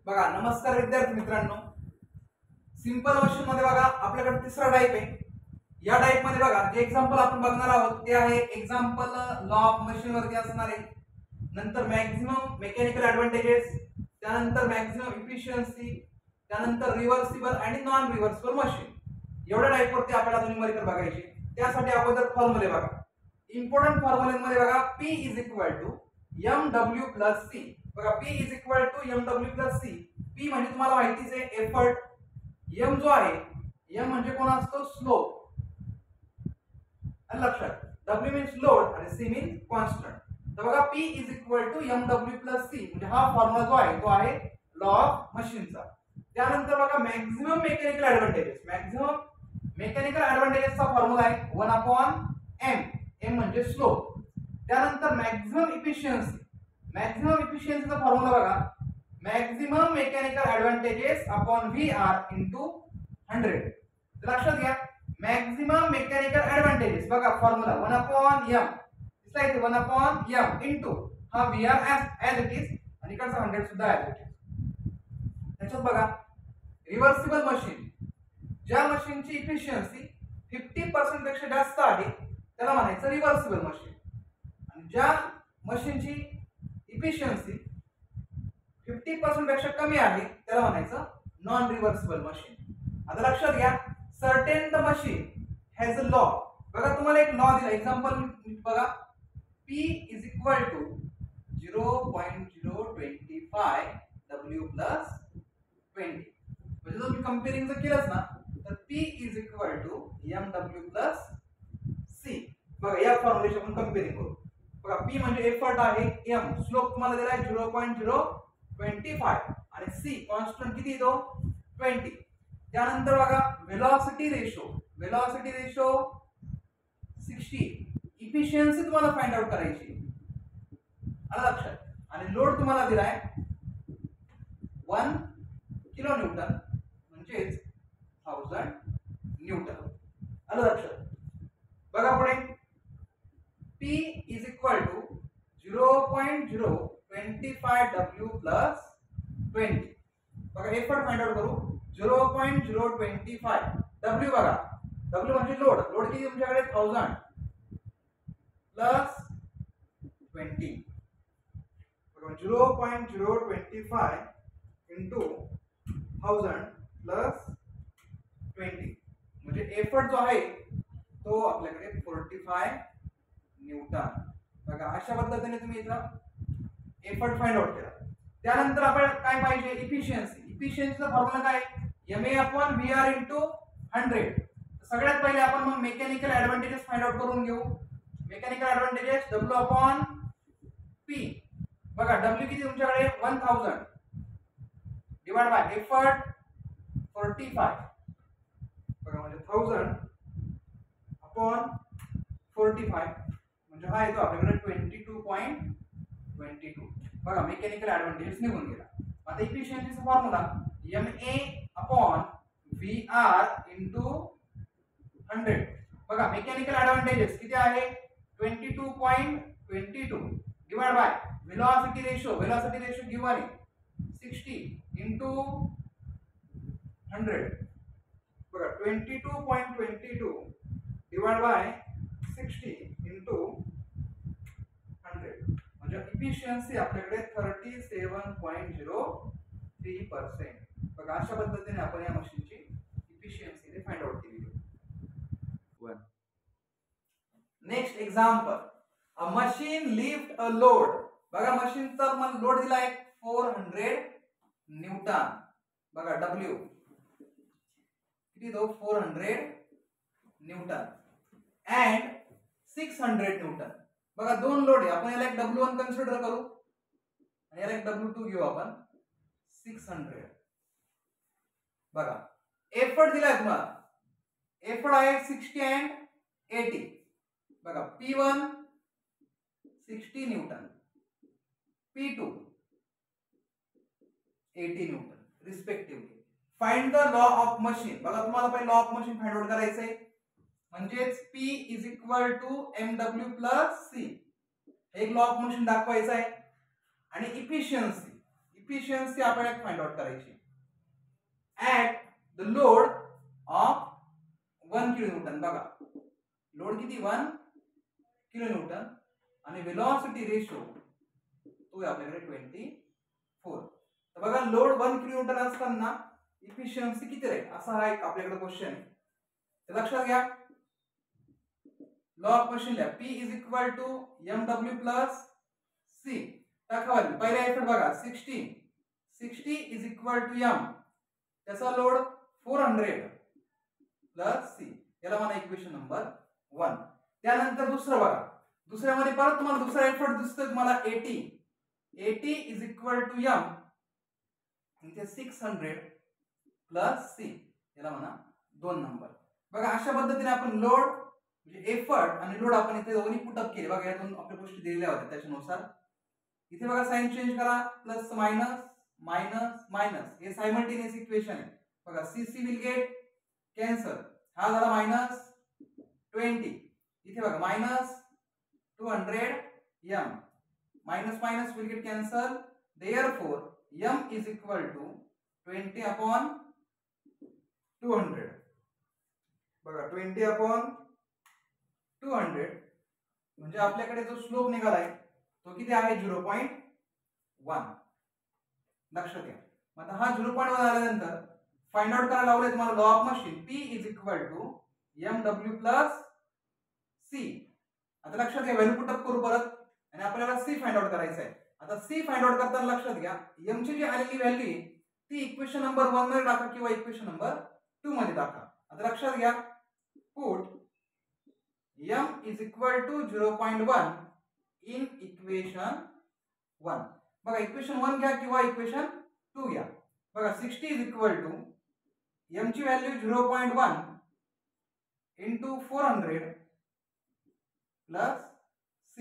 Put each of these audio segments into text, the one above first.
बघा, नमस्कार विद्यार्थी मित्रांनो. सिंपल मशीन मध्ये बघा आपल्याकडे तिसरा टाइप आहे. या टाइप मध्ये बघा जे एक्झाम्पल आपण बघणार आहोत ते आहे एक्झाम्पल लॉ ऑफ मशीन वरती असणार आहे. नंतर मॅक्झिमम मेकॅनिकल ऍडव्हांटेजेस, त्यानंतर मॅक्झिमम इफिशियन्सी, त्यानंतर रिव्हर्सिबल आणि नॉन रिव्हर्सिबल मशीन. एवढ्या टाइप वरती आपल्याला न्यूमेरिकल बघायचे. त्यासाठी अगोदर फॉर्म्युले बघा. इम्पॉर्टंट फॉर्म्युलेमध्ये बघा P is equal to mw plus c. बघा P is equal to mw plus c. P म्हणजे तुम्हाला माहितीच आहे एफर्ट. m जो आहे, m म्हणजे कोण असतो? स्लोप. आणि लक्षात w मीन्स लोड आणि c मीन्स कॉन्स्टंट. तर बघा P is equal to mw plus c म्हणजे हा फॉर्म्युला जो आहे तो आहे लॉ ऑफ मशीनचा. त्यानंतर बघा maximum mechanical advantages. Maximum mechanical ऍडव्हांटेजेसचा फॉर्म्युला आहे 1/m. m म्हणजे स्लोप. त्यानंतर मॅक्झिमम इफिशियन्सी. मॅक्झिमम इफिशियन्सीचा फॉर्म्युला बघा maximum mechanical advantages upon VR into 100. लक्षात घ्या मॅक्झिमम मेकॅनिकल ऍडव्हांटेजेस बघा फॉर्म्युला 1/m. दिसला इथे 1/m इंटू हा VR ऍज इट इज आणि इकडचा 100 सुद्धा ऍज इट इज. त्याच्यात बघा रिव्हर्सिबल मशीन. ज्या मशीनची इफिशियन्सी 50% पेक्षा जास्त आहे त्याला म्हणायचं रिव्हर्सिबल मशीन. आणि ज्या मशीनची इफिशियन्सी 50% पेक्षा कमी आहे त्याला म्हणायचं नॉन रिव्हर्सिबल मशीन. आता लक्षात घ्या certain the machine has a law. बघा तुम्हाला एक लॉ दिला. एक्झाम्पल बघा P is equal to 0.025 W plus 20. म्हणजे जर मी कंपेअरिंग जर केलंच ना तर P is equal to mw plus c. बघा या फॉर्म्युलेशन आपण कंपेअरिंग करू. बघा P म्हणजे एफर्ट आहे, m स्लोप तुम्हाला दिला आहे 0.025 आणि c कॉन्स्टंट किती येतो 20. त्यानंतर बघा velocity ratio. Velocity ratio 60. Efficiency तुम्हाला फाइंड आउट करायची आलं लक्षात. आणि लोड तुम्हाला दिला आहे 1 किलो न्यूटन म्हणजेच 1000 न्यूटन आलं लक्षात. बघा पुढे P is equal to 0.025 W plus 20. बघा एफर्ट फाइंड आउट करू. 0.025 W बघा W म्हणजे लोड. लोड किती तुमच्याकडे 1000 प्लस 20. बघा 0.025 इंटू 1000 प्लस 20 म्हणजे एफर्ट जो आहे तो आपल्याकडे 45 न्यूटन. बघा अशा पद्धतीने तुम्ही इथं एफर्ट फाइंड आउट केला. त्यानंतर आपल्याला काय पाहिजे? इफिशियन्सी. इफिशियन्सीचा फॉर्म्युला काय? MA upon VR into 100. सगळ्यात पहिले आपण मग मेकॅनिकल ऍडव्हांटेजेस फाइंड आउट करून घेऊ. Mechanical advantages W upon P. बघा W किती तुमच्याकडे 1000 डिवाइड बाय एफर्ट 45. बघा म्हणजे 1000 अपॉन 45 म्हणजे हा येतो आपल्याकडे 22.22. बघा मेकॅनिकल ऍडव्हांटेजेस निघून गेला. आता इफिशियन्सीचा formula MA upon VR into 100. बघा मेकॅनिकल ऍडव्हांटेजेस किती आहे 22.22 divide by velocity ratio. Velocity ratio given आहे 60 इंटू 100. बघा 22.22 डिवाइड बाय 60 इंटू 100 म्हणजे इफिशियन्सी आपल्याकडे 37.03%. बघा अशा पद्धतीने आपण या मशीनची इफिशियन्सी फाइंड आउट केली. Next example a machine lift a load. बघा मशीनचा मला लोड दिला आहे 400 न्यूटन. बघा W किती तो 400 न्यूटन अँड 600 न्यूटन. बघा दोन लोड आहे. आपण याला एक W1 कन्सिडर करू आणि याला एक W2 घेऊ आपण 600. बघा एफर्ट दिलाय तुम्हाला. एफर्ट आहे 60 अँड 80. बघा P1 60 newton, P2 80 newton respectively. Find the law of machine. बघा तुम्हाला पहिले law of machine find out करायचंय. म्हणजेच P is equal to mw plus c. एक लॉ ऑफ मशीन दाखवायचा आहे. आणि इफिशियन्सी इफिशियन्सी आपल्याला फाइंड आउट करायची at the load of 1 kilonewton. बघा लोड किती 1 किलोन्यूटन आणि वेलोसिटी रेशो तो आहे आपल्याकडे 24. तर बघा लोड 1 किलोन्यूटन असताना इफिशियन्सी किती राहील असा हा एक आपल्याकडे क्वेश्चन आहे. तर लक्षात घ्या law of machine P is equal to mw plus c. टाका व्हॅल्यू पहिला एफर्ट बघा 60 इज इक्वल टू m त्याचा लोड 400 प्लस c. याला म्हणा इक्वेशन नंबर 1. त्यानंतर दुसरं बघा दुसऱ्यामध्ये परत तुम्हाला दुसरा एफर्ट दिसतोय तुम्हाला 80 इज इक्वल टू m इथे 600 प्लस c. याला म्हणा 2 नंबर. बघा अशा पद्धतीने आपण लोड म्हणजे एफर्ट आणि लोड आपण इथे दोन्ही पुटअप केले. बघा या दोन आपल्या गोष्टी दिलेल्या होत्या त्याच्यानुसार इथे बघा साइन चेंज करा प्लस मायनस मायनस मायनस हे सायमल्टेनियस इक्वेशन आहे. बघा सी विल गेट कॅन्सल हा झाला मायनस 20 इथे बघा minus 200 m minus minus will get cancel therefore m is equal to 20 upon 200. बघा 20 अपॉन 200 म्हणजे आपल्याकडे जो स्लोप निघालाय तो किती आहे 0.1. लक्षात घ्या. आता हा 0.1 आल्यानंतर फाइंड आउट करायला लावलंय तुम्हाला law of machine P is equal to mw plus c. आता लक्षात घ्या व्हॅल्यू पुटअप करू परत आणि आपल्याला c फाइंड आउट करायचं आहे. आता c फाइंड आउट करताना लक्षात घ्या m ची जी आलेली व्हॅल्यू आहे ती इक्वेशन नंबर 1 मध्ये टाका किंवा इक्वेशन नंबर 2 मध्ये टाका. आता लक्षात घ्या put m is equal to 0.1 in equation 1. बघा इक्वेशन 1 घ्या किंवा इक्वेशन 2 घ्या. बघा 60 is equal to m ची व्हॅल्यू 0.1 into 400 plus c.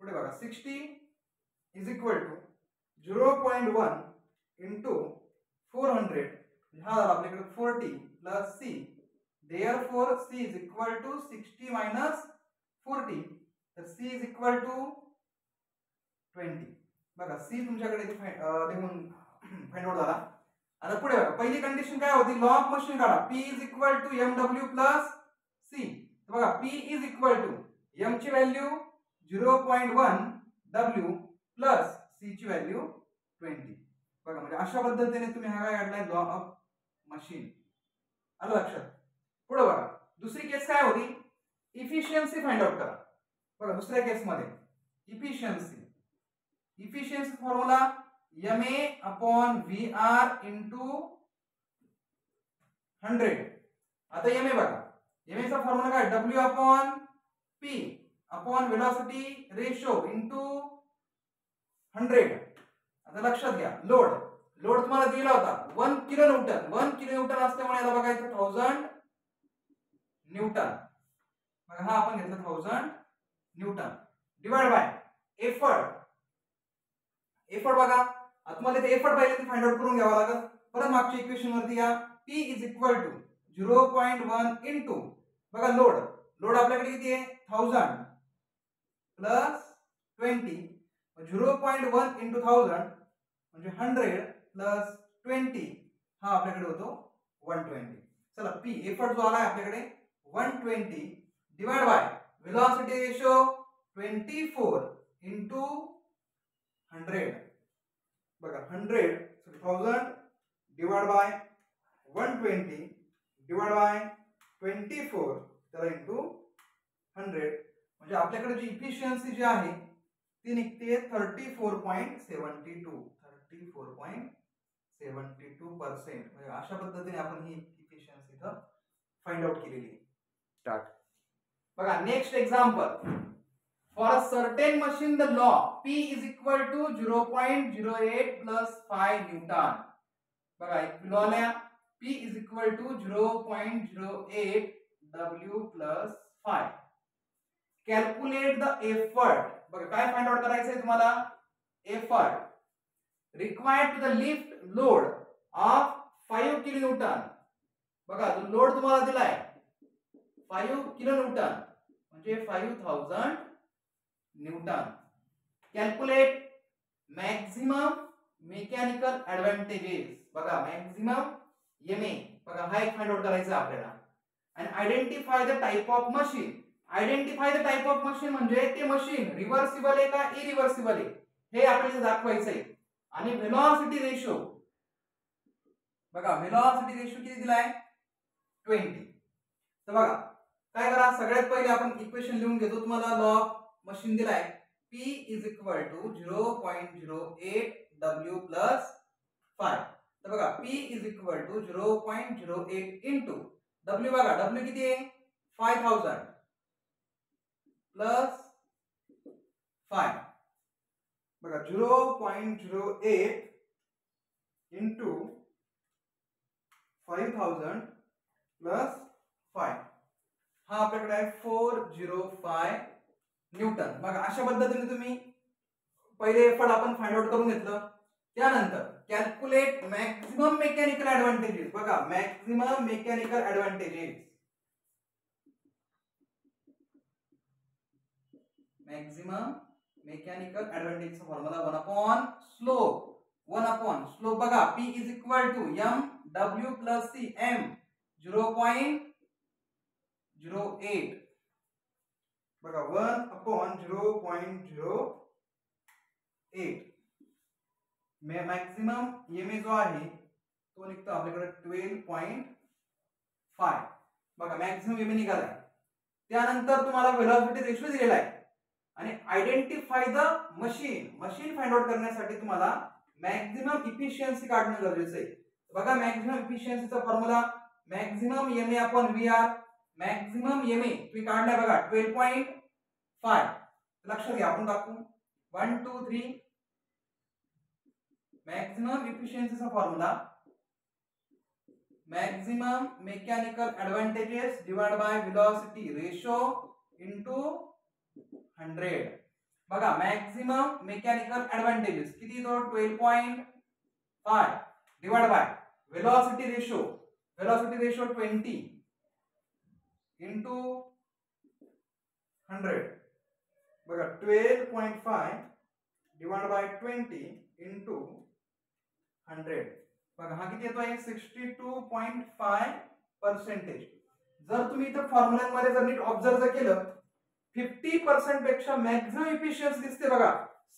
पुढे बघा 60 is equal to 0.1 into 400 हा झाला आपल्याकडे 40 plus c. Therefore c is equal to 60 minus 40 तर c is equal to 20. बघा c तुमच्याकडे लिहून फाइंड आउट झाला. आता पुढे बघा पहिली कंडिशन काय होती लॉ ऑफ मशीन काढा P is equal to mw plus c. बघा P is equal to m ची व्हॅल्यू 0.1 w प्लस c ची व्हॅल्यू 20. बघा म्हणजे अशा पद्धतीने तुम्ही हा काय काढलाय लॉ ऑफ मशीन. आलं लक्षात. पुढे बघा दुसरी केस काय होती इफिशियन्सी फाइंड आउट करा. बघा दुसऱ्या केस मध्ये efficiency formula ma upon vr into 100. आता ma बघा ma चा फॉर्म्युला काय w upon p upon velocity ratio into 100. आता लक्षात घ्या लोड तुम्हाला दिला होता 1 किलोन्यूटन असल्यामुळे याला बघायचं 1000 न्यूटन. बघा हा आपण घेतला 1000 न्यूटन डिवाइड बाय एफर्ट बघा आता तुम्हाला ते एफर्ट पाहिजे ते फाइंड आउट करून घ्यावा लागेल. परत मागच्या इक्वेशन वरती या P is equal to 0.1 into बघा लोड आपल्याकडे किती आहे 1000 प्लस 20 0.1 इंटू 1000 म्हणजे 100 प्लस 20 हा आपल्याकडे होतो 120. चला P एफर्ट जो आला आपल्याकडे 120 divide by velocity ratio 24 into 100. बघा 1000 डिवाइड बाय 120 डिवाइड बाय 24 त्याला इंटू 100 म्हणजे आपल्याकडे जी इफिशियन्सी जी आहे ती निघते 34.72. म्हणजे अशा पद्धतीने आपण ही इफिशियन्सी इथं फाइंड आउट केलेली आहे. स्टार्ट. बघा next example for a certain machine the law P is equal to 0.08 plus 5 Newton. बघा एक लॉ आला P is equal to 0.08 W plus 5. Calculate the effort. बघा काय फाइंड आउट करायचंय तुम्हाला effort required to the lift load of 5 kilonewton. बघा जो लोड तुम्हाला दिलाय 5 किलोन्यूटन म्हणजे 5000 newton. Calculate maximum mechanical advantages बघा मॅक्झिमम MA बघा हा एक फाइंड आउट करायचा आपल्याला आणि identify the type of machine. Identify the type of machine म्हणजे ते मशीन रिव्हर्सिबल आहे का इरिव्हर्सिबल आहे हे आपल्याला दाखवायचं आहे. आणि व्हेलॉसिटी रेशो बघा व्हेलॉसिटी रेशो किती दिलाय 20. तर बघा काय करा सगळ्यात पहिले आपण इक्वेशन लिहून घेतो. तुम्हाला लॉ ऑफ मशीन दिलाय P is equal to 0.08 W plus 5. तर बघा P is equal to 0.08 into W बघा W किती आहे 5000 plus 5 बघा 0.08 into 5000 plus 5 हा आपल्याकडे आहे 405 न्यूटन. बघा अशा पद्धतीने तुम्ही पहिले एफर्ट आपण फाइंड आउट करून घेतलं. त्यानंतर कॅल्क्युलेट मॅक्झिमम मेकॅनिकल ऍडव्हान्टेजेस. बघा maximum mechanical advantages maximum mechanical ऍडव्हान्टेजचा formula 1 upon slope. 1 upon slope बघा P is equal to MW plus C M 0.08 बघा 1 अपॉन 0.08 मॅक्झिमम MA जो आहे तो निघतो आपल्याकडे 12.5 बघा मॅक्झिमम MA निघालाय. त्यानंतर तुम्हाला व्हेलॉसिटी रेशो दिलेला आहे आणि identify the machine. Machine find out करण्यासाठी तुम्हाला मॅक्झिमम इफिशियन्सी काढणं गरजेचं आहे. बघा मॅक्झिमम इफिशियन्सीचा formula maximum MA upon VR. Maximum MA तुम्ही काढलाय बघा 12.5. लक्षात घ्या आपण टाकू 1 2 3 मॅक्झिमम इफिशियन्सीचा formula maximum mechanical advantages divide by velocity ratio into 100. बघा मॅक्झिमम मेकॅनिकल ऍडव्हान्टेजेस किती तो 12.5 divide by velocity ratio 20 into 100 बघा 12.5 divided by 20 into 100 बघा हा किती येतोय 62.5%. जर तुम्ही इथं फॉर्म्युलामध्ये जर नीट ऑब्झर्व केलं 50% पेक्षा मॅक्झिमम इफिशियन्सी दिसते बघा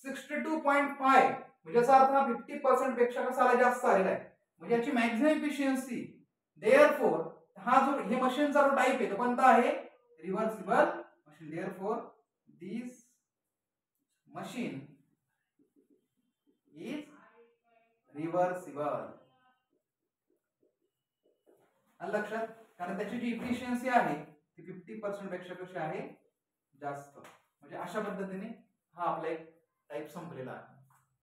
62.5 म्हणजे याचा अर्थ हा 50% पेक्षा कसा आला जास्त आलेला आहे म्हणजे याची मॅक्झिमम इफिशियन्सी. देअरफॉर हा जो हे मशीनचा जो टाइप आहे तो कोणता आहे reversible machine. Therefore this machine is reversible. लक्षात कारण त्याची जी इफिशियन्सी आहे ती 50% पेक्षा कशी आहे जास्त. म्हणजे अशा पद्धतीने हा आपला एक टाइप संपलेला आहे.